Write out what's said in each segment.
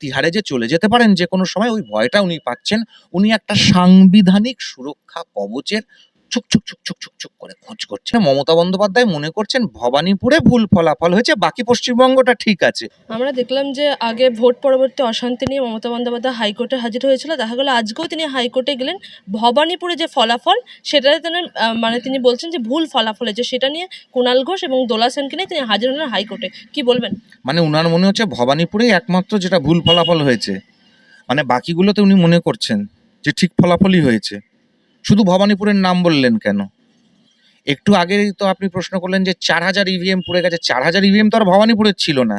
তিহারে যে চলে যেতে পারেন যে কোনো সময়, ওই ভয়টা উনি পাচ্ছেন। উনি একটা সাংবিধানিক সুরক্ষা কবচের ছুক, ছুক, ছুক, ছুক, ছুক, ছুক করে খোঁজ করছেন। মমতা বন্দ্যোপাধ্যায় মনে করছেন ভবানীপুরে ভুল ফলাফল হয়েছে, বাকি পশ্চিমবঙ্গটা ঠিক আছে। আমরা দেখলাম যে আগে ভোট পরবর্তী অশান্তি নিয়ে মমতা বন্দ্যোপাধ্যায় হাইকোর্টে হাজির হয়েছিল, দেখা গেল আজকেও তিনি হাইকোর্টে গেলেন। ভবানীপুরে যে ফলাফল সেটাতে তিনি বলছেন যে ভুল ফলাফল হয়েছে, সেটা নিয়ে কুণাল ঘোষ এবং দোলা সেনকে নিয়ে তিনি হাজির হলেন হাইকোর্টে। কি বলবেন? মানে উনার মনে হচ্ছে ভবানীপুরেই একমাত্র যেটা ভুল ফলাফল হয়েছে, মানে বাকিগুলোতে উনি মনে করছেন যে ঠিক ফলাফলই হয়েছে। শুধু ভবানীপুরের নাম বললেন কেন? একটু আগেই তো আপনি প্রশ্ন করলেন যে 4000 ইভিএম পুড়ে গেছে। 4000 ইভিএম তো আর ভবানীপুরের ছিল না।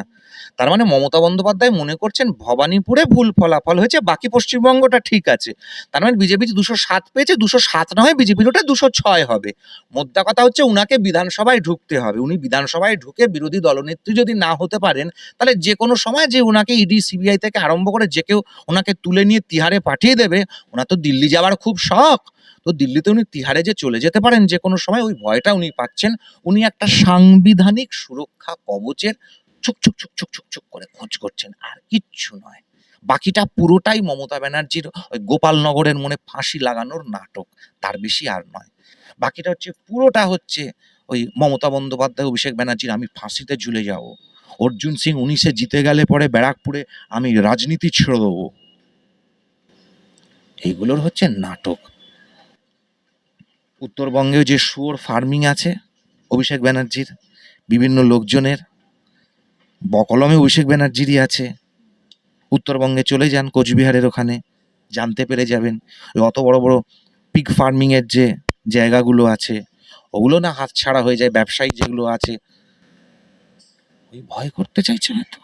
তার মানে মমতা বন্দ্যোপাধ্যায় মনে করছেন ভবানীপুরে ভুল ফলাফল হয়েছে, বাকি পশ্চিমবঙ্গটা ঠিক আছে। তার মানে বিজেপি 207 পেয়েছে, 207 না হয় বিজেপির ওটা 206 হবে। মোদ্দা কথা হচ্ছে উনাকে বিধানসভায় ঢুকতে হবে। উনি বিধানসভায় ঢুকে বিরোধী দলনেত্রী যদি না হতে পারেন, তাহলে যে কোনো সময় যে উনাকে ইডি সিবিআই থেকে আরম্ভ করে যে কেউ ওনাকে তুলে নিয়ে তিহারে পাঠিয়ে দেবে। ওনার তো দিল্লি যাওয়ার খুব শখ, তো দিল্লিতে উনি তিহারে যে চলে যেতে পারেন যে কোনো সময়, ওই ভয়টা উনি পাচ্ছেন। উনি একটা সাংবিধানিক সুরক্ষা কবচের ছুক, ছুক, ছুক, ছুক, ছুক, ছুক করে খোঁজ করছেন, আর কিচ্ছু নয়। বাকিটা পুরোটাই মমতা ব্যানার্জির ওই গোপালনগরের মনে ফাঁসি লাগানোর নাটক, তার বেশি আর নয়। বাকিটা হচ্ছে পুরোটা হচ্ছে ওই মমতা বন্দ্যোপাধ্যায়, অভিষেক ব্যানার্জির আমি ফাঁসিতে ঝুলে যাব, অর্জুন সিং 19-এ জিতে গেলে পরে ব্যারাকপুরে আমি রাজনীতি ছেড়ে দেবো, এইগুলোর হচ্ছে নাটক। উত্তরবঙ্গেও যে শুয়োর ফার্মিং আছে অভিষেক ব্যানার্জির, বিভিন্ন লোকজনের বকলমে অভিষেক ব্যানার্জিরই আছে। উত্তরবঙ্গে চলে যান, কোচবিহারের ওখানে জানতে পেরে যাবেন ওই অত বড় বড় পিগ ফার্মিং এর যে জায়গাগুলো আছে, ওগুলো না হাতছাড়া হয়ে যায়। ব্যবসায়ী যেগুলো আছে, ওই ভয় করতে চাইছে হয়তো।